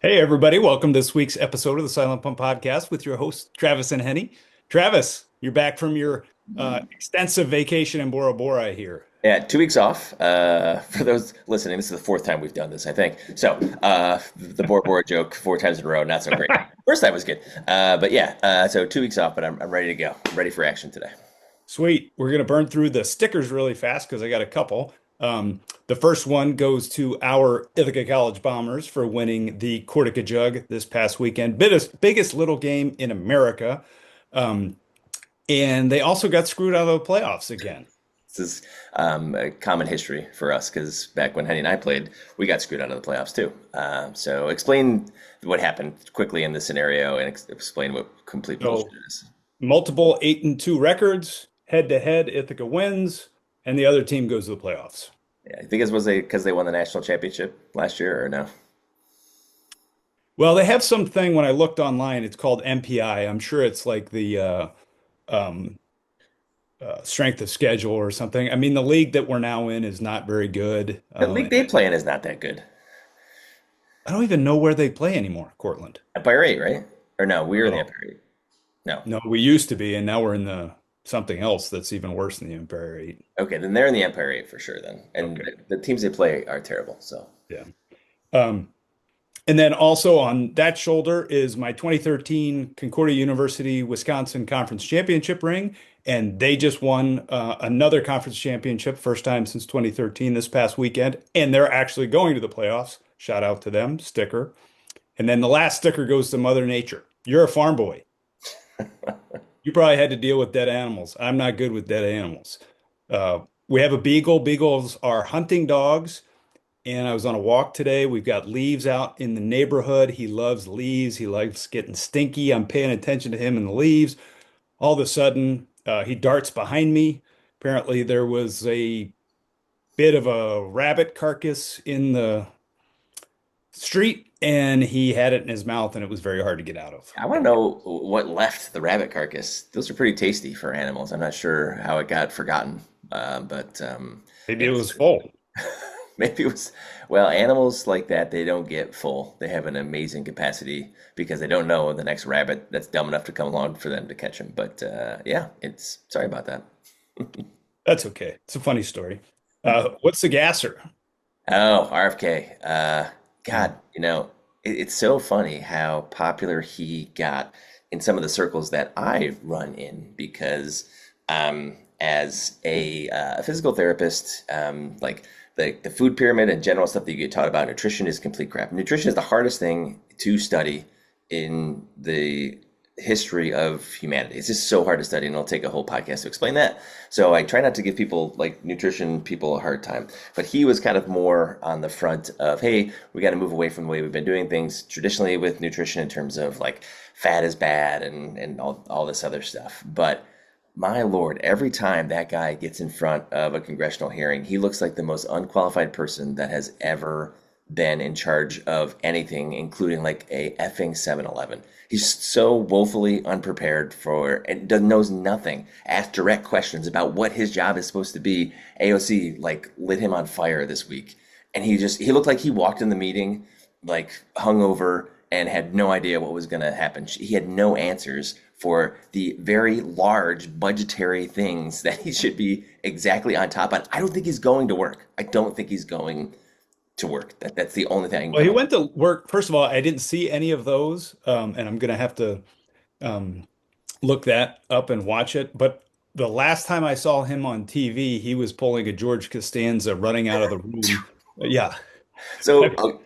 Hey, everybody. Welcome to this week's episode of the Silent Pump Podcast with your host, Travis and Henny. Travis, you're back from your extensive vacation in Bora Bora, I hear. Yeah, 2 weeks off. For those listening, this is the fourth time we've done this, I think. So, the Bora Bora joke 4 times in a row, not so great. First time was good. But yeah, so 2 weeks off, but I'm ready to go. I'm ready for action today. Sweet. We're going to burn through the stickers really fast because I got a couple. The first one goes to our Ithaca College Bombers for winning the Cortica Jug this past weekend. Biggest little game in America. Um, and they also got screwed out of the playoffs again. This is a common history for us because back when Henny and I played, we got screwed out of the playoffs too. So explain what happened quickly in this scenario and explain what complete bullshit So it is. multiple 8-2 records, head to head, Ithaca wins, and the other team goes to the playoffs. Yeah, I think it was because they won the national championship last year, or no? Well, they have something when I looked online, it's called MPI. I'm sure it's like the um, strength of schedule or something. I mean, the league that we're now in is not very good. The league they play in is not that good. I don't even know where they play anymore, Cortland. Empire 8, right? Or no, we were in the No, Empire 8. No. no, we used to be, and now we're in the something else that's even worse than the Empire 8. Okay, then they're in the Empire 8 for sure then. And Okay, the teams they play are terrible. So, yeah. Um, And then also on that shoulder is my 2013 Concordia University Wisconsin Conference Championship ring. And they just won another conference championship, first time since 2013 this past weekend. And they're actually going to the playoffs. Shout out to them, sticker. And then the last sticker goes to Mother Nature. You're a farm boy. You probably had to deal with dead animals. I'm not good with dead animals. We have a beagle. Beagles are hunting dogs. And I was on a walk today. We've got leaves out in the neighborhood. He loves leaves. He likes getting stinky. I'm paying attention to him and the leaves. All of a sudden, he darts behind me. Apparently, there was a bit of a rabbit carcass in the street, and he had it in his mouth, and it was very hard to get out of. I want to know what left the rabbit carcass. Those are pretty tasty for animals. I'm not sure how it got forgotten, but Maybe it was it's full. maybe it was, well, animals like that, they don't get full. They have an amazing capacity because they don't know the next rabbit that's dumb enough to come along for them to catch him. But yeah, it's sorry about that. That's okay. It's a funny story. What's the gasser? Oh, RFK. Yeah. God, it's so funny how popular he got in some of the circles that I run in because as a physical therapist, like the food pyramid and general stuff that you get taught about nutrition is complete crap. Nutrition is the hardest thing to study in the history of humanity. It's just so hard to study, and it'll take a whole podcast to explain that. So I try not to give people like nutrition people a hard time. But he was kind of more on the front of, hey, we got to move away from the way we've been doing things traditionally with nutrition in terms of like fat is bad and all this other stuff. But my Lord, every time that guy gets in front of a congressional hearing, he looks like the most unqualified person that has ever been in charge of anything, including like a effing 7-Eleven. He's so woefully unprepared for and knows nothing. Asked direct questions about what his job is supposed to be. AOC like lit him on fire this week. And he looked like he walked in the meeting like hungover and had no idea what was going to happen. He had no answers for the very large budgetary things that he should be exactly on top of. I don't think he's going to work. I don't think he's going to work. That's the only thing I can Well, he come up went to work. First of all, I didn't see any of those, and I'm going to have to um, look that up and watch it. But the last time I saw him on TV, he was pulling a George Costanza running out of the room. Yeah. with. So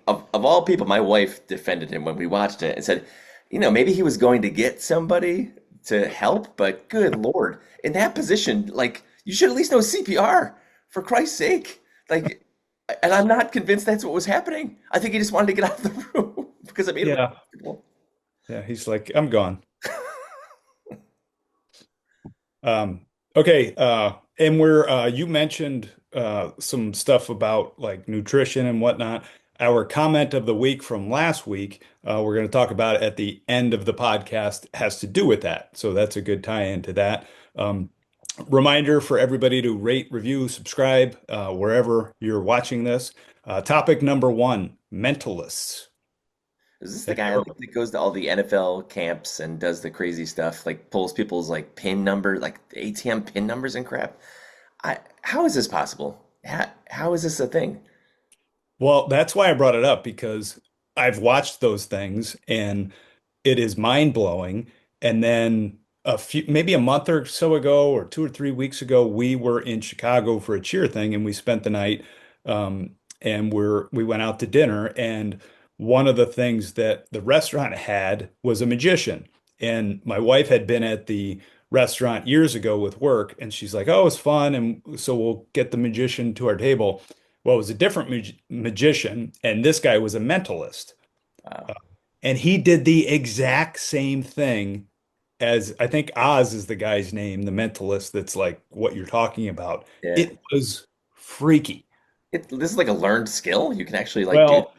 of all people, my wife defended him when we watched it and said, maybe he was going to get somebody to help, but good Lord, in that position, like you should at least know CPR for Christ's sake. Like, and I'm not convinced that's what was happening. I think he just wanted to get out of the room because it made him Yeah. uncomfortable. Yeah. He's like, I'm gone. Okay. And you mentioned some stuff about like nutrition and whatnot. Our comment of the week from last week, we're going to talk about at the end of the podcast, has to do with that. So that's a good tie-in to that. Um, Reminder for everybody to rate, review, subscribe wherever you're watching this. Topic number one, mentalists. Is this the Have guy you ever? like, that goes to all the NFL camps and does the crazy stuff, like pulls people's like pin number, like ATM pin numbers and crap? How is this possible? How is this a thing? Well, that's why I brought it up because I've watched those things and it is mind blowing. And then maybe a month or so ago, or 2 or 3 weeks ago, we were in Chicago for a cheer thing, and we spent the night. And we went out to dinner, and one of the things that the restaurant had was a magician. And my wife had been at the restaurant years ago with work, and she's like, "Oh, it's fun," and so we'll get the magician to our table. Well, it was a different magician, and this guy was a mentalist. Wow. And he did the exact same thing as I think Oz is the guy's name, the mentalist that's like what you're talking about. Yeah. It was freaky. This is like a learned skill. You can actually like do. Well,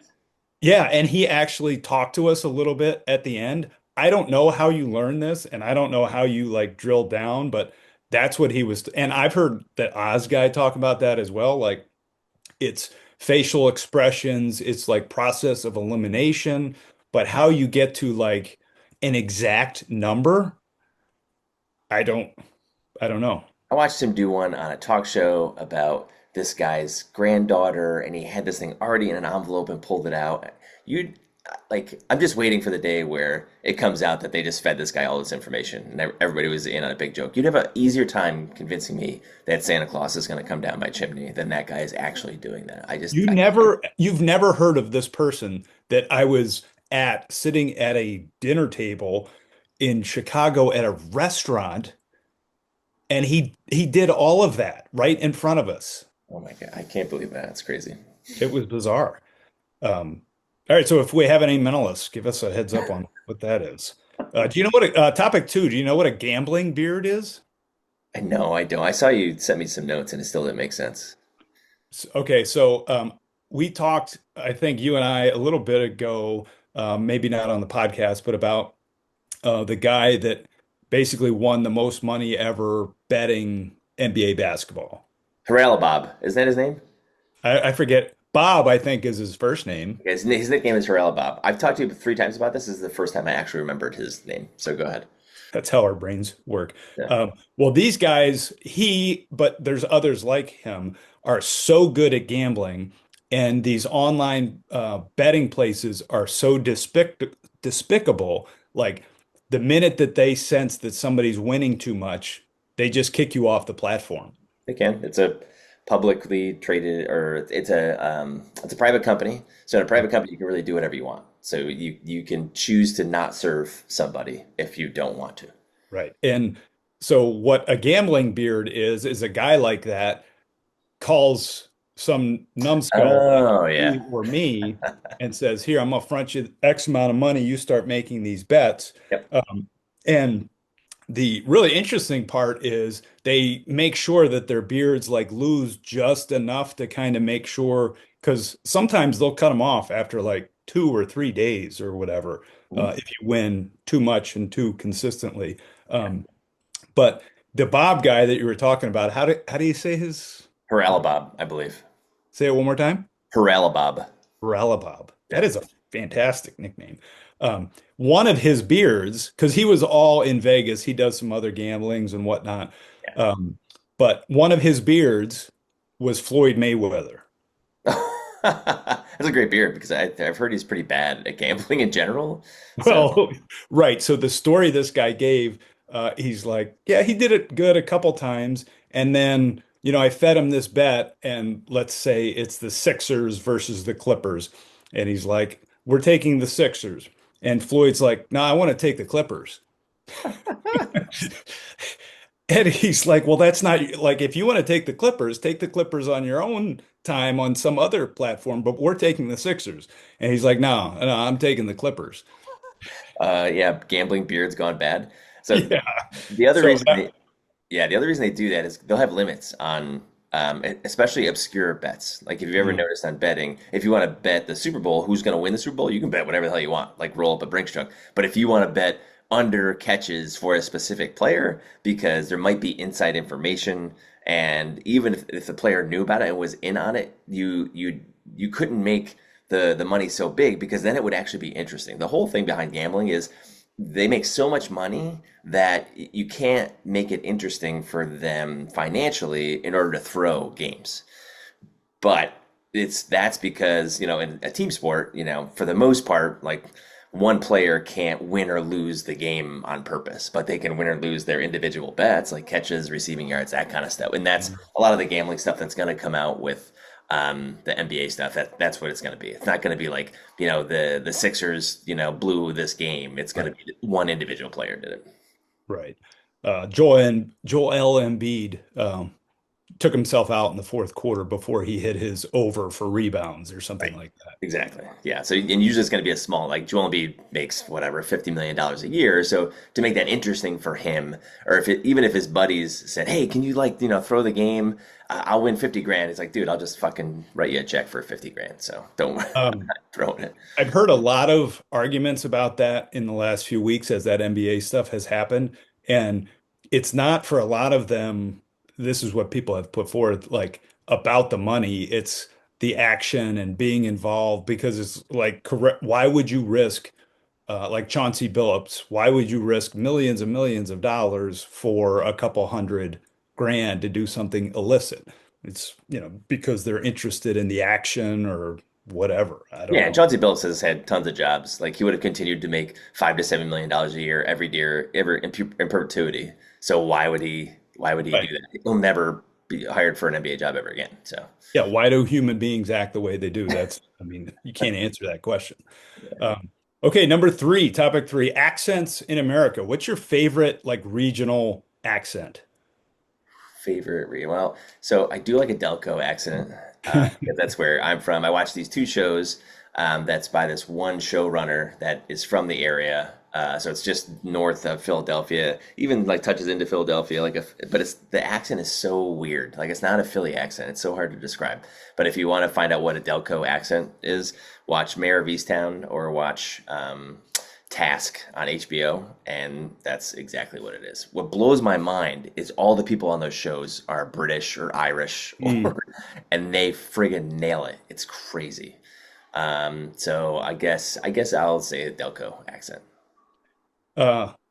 yeah, and he actually talked to us a little bit at the end. I don't know how you learn this, and I don't know how you like drill down, but that's what he was. And I've heard that Oz guy talk about that as well. Like it's facial expressions, it's like process of elimination, but how you get to like an exact number, I don't I don't know. I watched him do one on a talk show about this guy's granddaughter, and he had this thing already in an envelope and pulled it out. You like, I'm just waiting for the day where it comes out that they just fed this guy all this information, and everybody was in on a big joke. You'd have an easier time convincing me that Santa Claus is going to come down my chimney than that guy is actually doing that. I can't. You've never heard of this person that I was at sitting at a dinner table in Chicago at a restaurant, and he did all of that right in front of us. Oh my God, I can't believe that. It's crazy. It was bizarre. All right, so if we have any mentalists, give us a heads up on what that is. Do you know what topic two? Do you know what a gambling beard is? I know, I don't. I saw you sent me some notes, and it still didn't make sense. Okay, so we talked, I think you and I a little bit ago, maybe not on the podcast, but about the guy that basically won the most money ever betting NBA basketball. Harala Bob, isn't that his name? I forget. Bob, I think, is his first name. Okay, his nickname is Harala Bob. I've talked to you 3 times about this. This is the first time I actually remembered his name. So go ahead. That's how our brains work. Yeah. Well, these guys, but there's others like him, are so good at gambling, and these online betting places are so despicable. Like the minute that they sense that somebody's winning too much, they just kick you off the platform. They can. It's a publicly traded, or it's a private company. So in a private company, you can really do whatever you want. So you can choose to not serve somebody if you don't want to. Right. And so what a gambling beard is a guy like that calls some numbskull like Oh you yeah. or me and says, "Here, I'm gonna front you X amount of money. You start making these bets." Yep. And the really interesting part is they make sure that their beards like lose just enough to kind of make sure, because sometimes they'll cut them off after like 2 or 3 days or whatever, Ooh. if you win too much and too consistently. But the Bob guy that you were talking about, how do you say his? Harala Bob, I believe. Say it one more time. Harala Bob. Bob. That Yeah. is a fantastic nickname. One of his beards, because he was all in Vegas, he does some other gamblings and whatnot. Yeah. But one of his beards was Floyd Mayweather. That's a great beard because I've heard he's pretty bad at gambling in general. So, Well, right. So the story this guy gave, he's like, yeah, he did it good a couple times. And then, I fed him this bet, and let's say it's the Sixers versus the Clippers. And he's like, we're taking the Sixers. And Floyd's like, no, I want to take the Clippers. And he's like, well, that's not like, if you want to take the Clippers on your own time on some other platform, but we're taking the Sixers. And he's like, no, no, I'm taking the Clippers. yeah, gambling beard's gone bad. So Yeah. the other So reason yeah, the other reason they do that is they'll have limits on, especially obscure bets. Like if you've ever Mhm. noticed on betting, if you want to bet the Super Bowl, who's going to win the Super Bowl, you can bet whatever the hell you want, like roll up a Brinks truck. But if you want to bet under catches for a specific player, because there might be inside information, and even if the player knew about it and was in on it, you couldn't make the money's so big because then it would actually be interesting. The whole thing behind gambling is they make so much money that you can't make it interesting for them financially in order to throw games. But that's because, in a team sport, for the most part, like one player can't win or lose the game on purpose, but they can win or lose their individual bets, like catches, receiving yards, that kind of stuff. And that's a lot of the gambling stuff that's going to come out with the NBA stuff. That's what it's going to be. It's not going to be like, the Sixers, blew this game. It's going to be one individual player did it. Right. Joel Embiid took himself out in the fourth quarter before he hit his over for rebounds or something Right. like that. Exactly. Yeah. So, and usually it's going to be a small, like Joel Embiid makes whatever, $50 million a year. So to make that interesting for him, or even if his buddies said, hey, can you throw the game? I'll win 50 grand. It's like, dude, I'll just fucking write you a check for 50 grand. So don't worry, I'm Um, not throwing it. I've heard a lot of arguments about that in the last few weeks as that NBA stuff has happened. And it's not for a lot of them. This is what people have put forward, like about the money. It's the action and being involved because it's like, correct. Why would you risk, like Chauncey Billups, why would you risk millions and millions of dollars for a couple hundred grand to do something illicit? It's, because they're interested in the action or whatever. I don't Yeah, and know. Chauncey Billups has had tons of jobs. Like he would have continued to make $5 to $7 million a year every year, ever in perpetuity. So why would he? Why would he do Right. that? He'll never be hired for an NBA job ever again. So Yeah, why do human beings act the way they do? I mean, you can't answer that question. Um, okay, number three, topic three, accents in America. What's your favorite like regional accent? well, so I do like a Delco accent because that's where I'm from. I watch these two shows that's by this one showrunner that is from the area. So it's just north of Philadelphia, even like touches into Philadelphia, but the accent is so weird. Like it's not a Philly accent. It's so hard to describe. But if you want to find out what a Delco accent is, watch Mayor of Easttown or watch Task on HBO, and that's exactly what it is. What blows my mind is all the people on those shows are British or Irish, Mm. and they friggin' nail it. It's crazy. So I guess I'll say a Delco accent.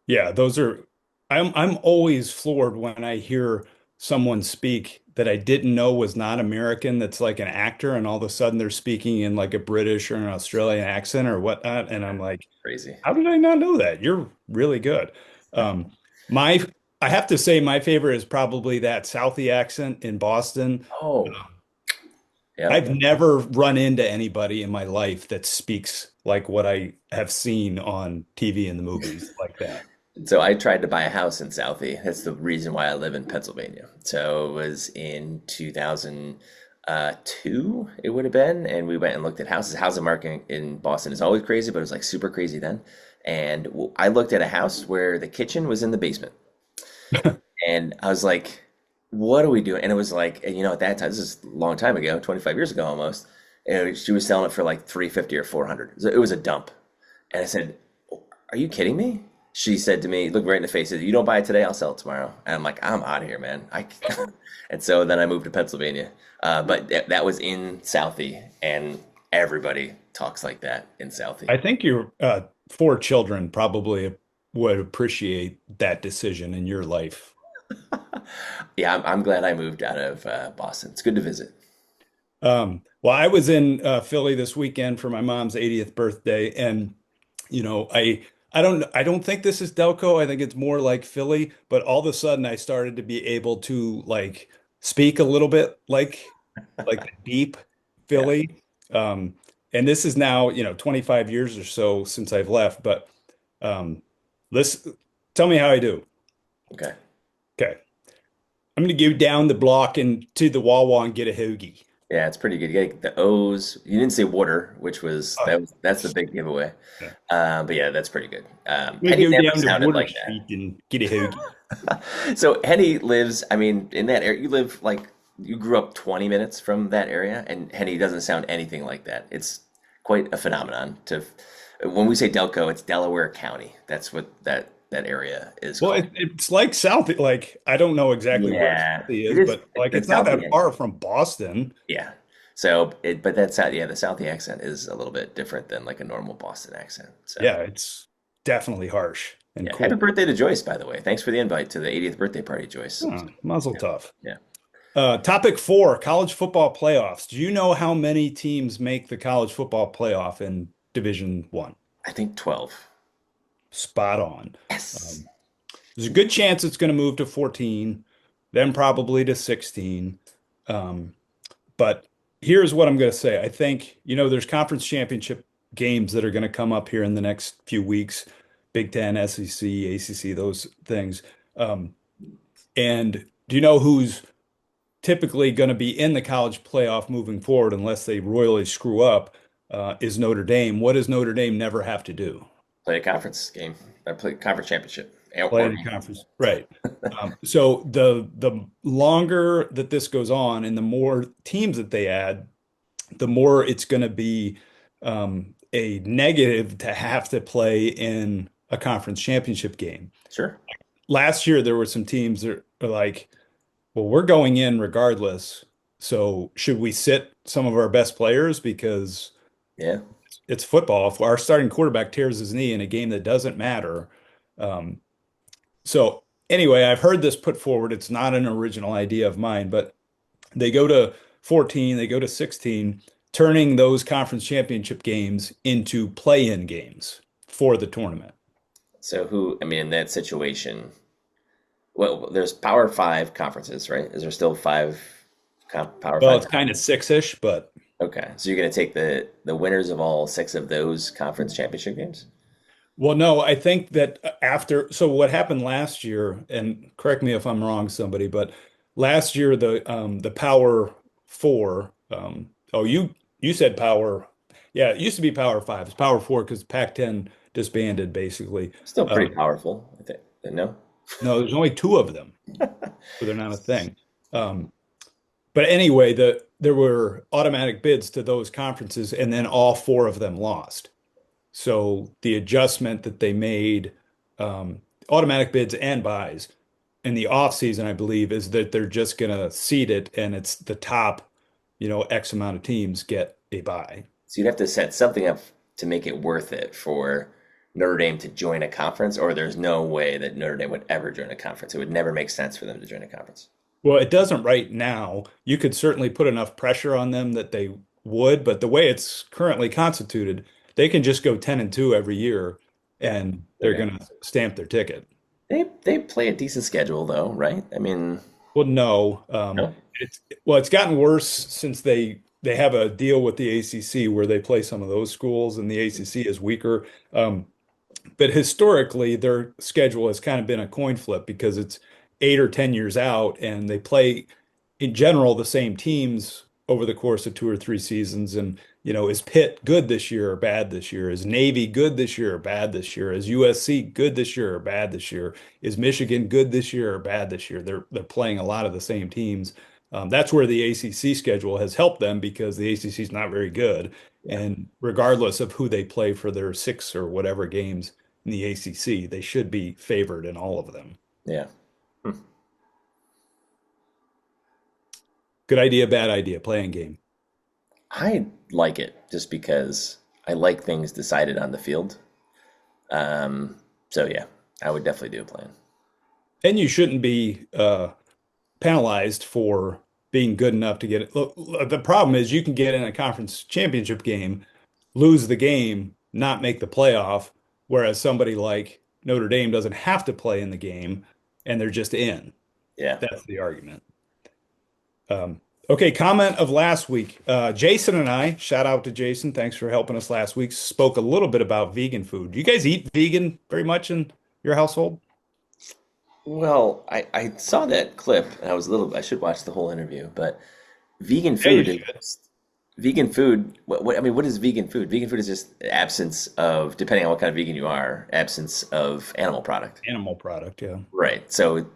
Yeah, those are I'm always floored when I hear someone speak that I didn't know was not American, that's like an actor, and all of a sudden they're speaking in like a British or an Australian accent or whatnot. And I'm like, Crazy. how did I not know that? You're really good. Um, my I have to say my favorite is probably that Southie accent in Boston. Oh, yeah. I've never run into anybody in my life that speaks like what I have seen on TV and the movies like that. So I tried to buy a house in Southie. That's the reason why I live in Pennsylvania. So it was in 2002, it would have been, and we went and looked at houses. Housing market in Boston is always crazy, but it was like super crazy then. And I looked at a house where the kitchen was in the basement. And I was like, what are we doing? And it was like, and at that time, this is a long time ago, 25 years ago almost. And she was selling it for like 350 or 400. So it was a dump. And I said, are you kidding me? She said to me, look right in the face, said, you don't buy it today, I'll sell it tomorrow. And I'm like, I'm out of here, man. And so then I moved to Pennsylvania. But that was in Southie, and everybody talks like that in Southie. I think your four children probably would appreciate that decision in your life. Yeah, I'm glad I moved out of Boston. It's good to visit. Well, I was in Philly this weekend for my mom's 80th birthday, and I don't think this is Delco. I think it's more like Philly, but all of a sudden I started to be able to like speak a little bit like deep Yeah. Philly. Um, and this is now, 25 years or so since I've left, but um, listen, tell me how I do. Okay. Okay. I'm going to go down the block and to the Wawa and get a hoagie. Yeah, it's pretty good. You get the O's. You didn't say water, which was Oh, that's the big giveaway. yeah. But yeah, that's pretty good. I'm Henny going to go never down to sounded Water like Street and get a hoagie. that. So Henny lives, I mean, in that area. You live like you grew up 20 minutes from that area, and Henny doesn't sound anything like that. It's quite a phenomenon. When we say Delco, it's Delaware County. That's what that area is Well, called. it's like South, like I don't know exactly where Yeah, Southie it is, is. but like It's it's not south. that far from Boston. Yeah. But that's yeah, the Southie accent is a little bit different than like a normal Boston accent. So Yeah, it's definitely harsh and yeah, happy cool. birthday to Joyce, by the way. Thanks for the invite to the 80th birthday party, Joyce. Oh, Mazel Yeah, tov. yeah. Topic four, college football playoffs. Do you know how many teams make the college football playoff in Division One? I think 12. Spot on. Yes. Um, there's a good chance it's going to move to 14, then probably to 16. Um, but here's what I'm going to say. I think, there's conference championship games that are going to come up here in the next few weeks. Big Ten, SEC, ACC, those things. Um, and do you know who's typically going to be in the college playoff moving forward unless they royally screw up, is Notre Dame. What does Notre Dame never have to do? Play a conference game. I play conference championship. Play Or in the conference. Right. So the longer that this goes on and the more teams that they add, the more it's going to be a negative to have to play in a conference championship game. sure. Last year, there were some teams that are like, well, we're going in regardless. So should we sit some of our best players because Yeah. it's football? If our starting quarterback tears his knee in a game that doesn't matter. Um, so anyway, I've heard this put forward. It's not an original idea of mine, but they go to 14, they go to 16, turning those conference championship games into play-in games for the tournament. So I mean, in that situation, well, there's Power Five conferences, right? Is there still five Power Well, Five it's kind of conferences? six-ish, but Okay, so you're going to take the winners of all six of those conference championship games? well, no, I think that so what happened last year, and correct me if I'm wrong, somebody, but last year the Power Four, oh, you said Power, yeah, it used to be Power Five. It's Power Four because Pac-10 disbanded basically. Still pretty Um, powerful, I think. No? no, there's only two of them, so they're not a thing. Um, but anyway, there were automatic bids to those conferences, and then all four of them lost. So the adjustment that they made, automatic bids and buys in the off season, I believe, is that they're just going to seed it, and it's the top, X amount of teams get a buy. So you'd have to set something up to make it worth it for Notre Dame to join a conference, or there's no way that Notre Dame would ever join a conference. It would never make sense for them to join a conference. Well, it doesn't right now. You could certainly put enough pressure on them that they would, but the way it's currently constituted, they can just go 10 and 2 every year Yeah. and they're Okay. going to stamp their ticket. They play a decent schedule though, right? I mean, Well, no. no? It's gotten worse since they have a deal with the ACC where they play some of those schools and the ACC is weaker. But historically, their schedule has kind of been a coin flip because it's 8 or 10 years out, and they play in general the same teams over the course of 2 or 3 seasons. And is Pitt good this year or bad this year? Is Navy good this year or bad this year? Is USC good this year or bad this year? Is Michigan good this year or bad this year? They're playing a lot of the same teams. That's where the ACC schedule has helped them because the ACC is not very good. Yeah. And regardless of who they play for their six or whatever games in the ACC, they should be favored in all of them. Yeah. Hmm. Good idea, bad idea, playing game. I like it just because I like things decided on the field. So yeah, I would definitely do a plan. And you shouldn't be penalized for being good enough to get it. Look, the problem is you can get in a conference championship game, lose the game, not make the playoff, whereas somebody like Notre Dame doesn't have to play in the game and they're just in. Yeah. That's the argument. Okay, comment of last week. Jason and I, shout out to Jason, thanks for helping us last week, spoke a little bit about vegan food. Do you guys eat vegan very much in your household? Well, I saw that clip and I was a little, I should watch the whole interview, but vegan Yeah, you food should. is vegan food. I mean, what is vegan food? Vegan food is just absence of, depending on what kind of vegan you are, absence of animal product. Animal product, yeah. Right. So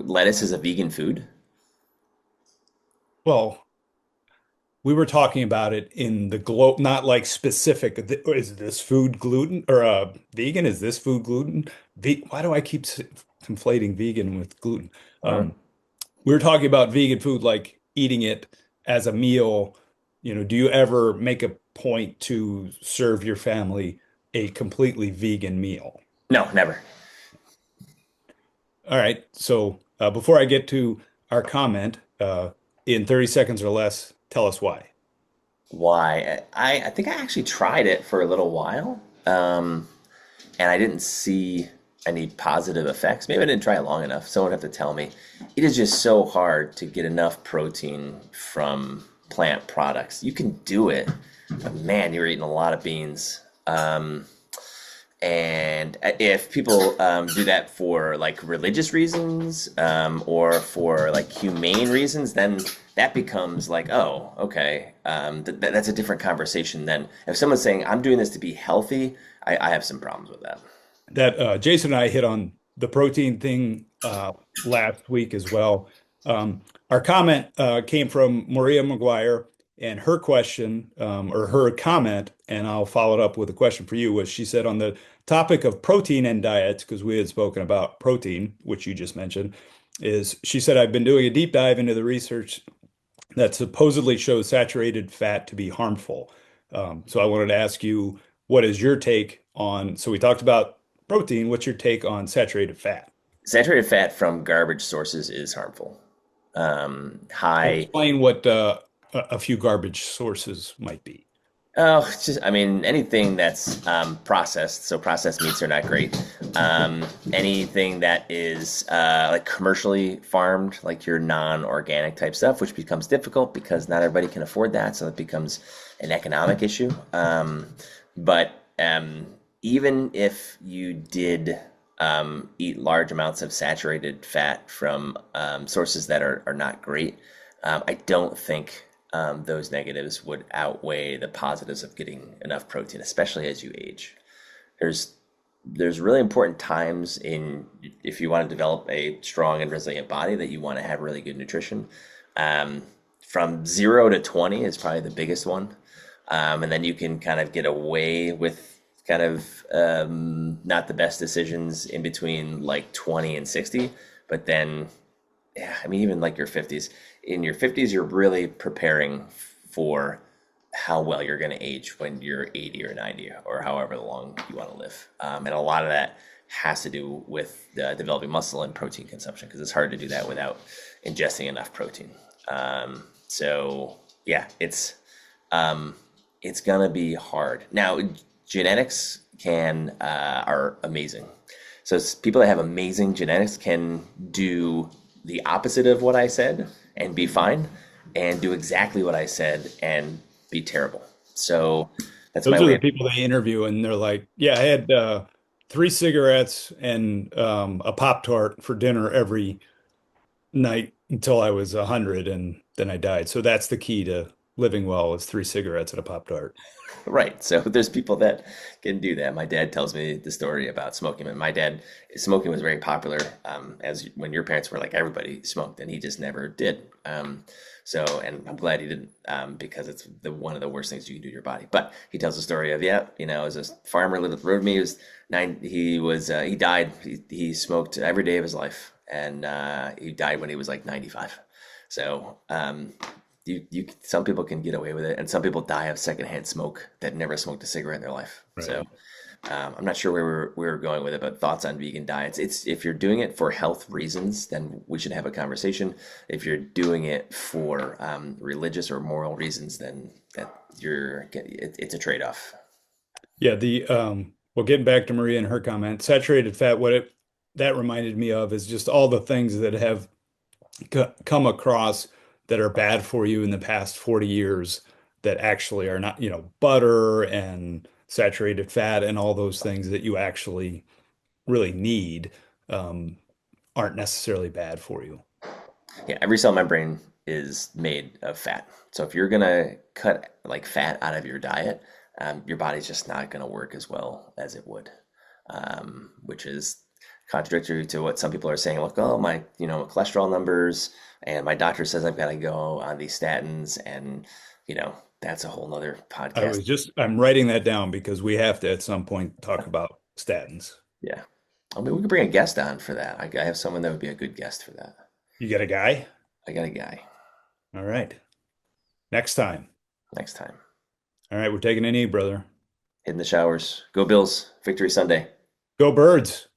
lettuce is a vegan food. Well, we were talking about it in the globe, not like specific. Is this food gluten or vegan? Is this food gluten? Why do I keep conflating vegan with gluten? Uh, We were talking about vegan food, like eating it as a meal, Do you ever make a point to serve your family a completely vegan meal? No, never. All right. So before I get to our comment, in 30 seconds or less, tell us why. Why? I think I actually tried it for a little while, and I didn't see any positive effects. Maybe I didn't try it long enough. Someone would have to tell me. It is just so hard to get enough protein from plant products. You can do it, but man, you're eating a lot of beans. And if people do that for like religious reasons or for like humane reasons, then that becomes like, oh, okay, that's a different conversation. Then if someone's saying, I'm doing this to be healthy, I have some problems with that. That Jason and I hit on the protein thing last week as well. Our comment came from Maria McGuire, and her question or her comment, and I'll follow it up with a question for you, was she said on the topic of protein and diets, because we had spoken about protein, which you just mentioned, is she said, I've been doing a deep dive into the research that supposedly shows saturated fat to be harmful. So I wanted to ask you, what is your take on, so we talked about protein, what's your take on saturated fat? Saturated fat from garbage sources is harmful. High. Explain what a few garbage sources might be. Oh, it's just, I mean, anything that's processed, so processed meats are not great. Anything that is like commercially farmed, like your non-organic type stuff, which becomes difficult because not everybody can afford that, so it becomes an economic issue. But even if you did eat large amounts of saturated fat from sources that are not great, I don't think those negatives would outweigh the positives of getting enough protein, especially as you age. There's there's really important times in if you want to develop a strong and resilient body that you want to have really good nutrition. Um, from 0 to 20 is probably the biggest one. And then you can kind of get away with kind of not the best decisions in between like 20 and 60. But then, yeah, I mean, even like your 50s, in your 50s, you're really preparing for how well you're going to age when you're 80 or 90 or however long you want to live. And a lot of that has to do with developing muscle and protein consumption because it's hard to do that without ingesting enough protein. So yeah, it's gonna be hard. Now, genetics can are amazing. So people that have amazing genetics can do the opposite of what I said and be fine, and do exactly what I said and be terrible. So that's my Those are way the of, people they interview, and they're like, "Yeah, I had 3 cigarettes and a Pop Tart for dinner every night until I was 100, and then I died." So that's the key to living well is 3 cigarettes and a Pop Tart. right. So there's people that can do that. My dad tells me the story about smoking, and my dad smoking was very popular as when your parents were like everybody smoked, and he just never did. So, and I'm glad he didn't, because it's one of the worst things you can do to your body. But he tells the story of, yeah, as a farmer lived up the road of me, he died. He smoked every day of his life, and he died when he was like 95. So, some people can get away with it, and some people die of secondhand smoke that never smoked a cigarette in their life. So, Right. I'm not sure where we were going with it, but thoughts on vegan diets. It's if you're doing it for health reasons, then we should have a conversation. If you're doing it for religious or moral reasons, then it's a trade-off. Yeah, the well, getting back to Maria and her comment, saturated fat, what it that reminded me of is just all the things that have come across that are bad for you in the past 40 years that actually are not, butter and saturated fat and all those things that you actually really need um, aren't necessarily bad for you. Yeah, every cell membrane is made of fat. So if you're gonna cut like fat out of your diet, your body's just not gonna work as well as it would, which is contradictory to what some people are saying. Look, oh my, cholesterol numbers, and my doctor says I've got to go on these statins, and that's a whole nother podcast. I'm writing that down because we have to at some point talk about statins. Yeah, I mean we could bring a guest on for that. I have someone that would be a good guest for that. You get a guy? I got a guy. All right. Next time. next time. All right, we're taking a knee, brother. Hit in the showers. Go Bills. Victory Sunday. Go Birds.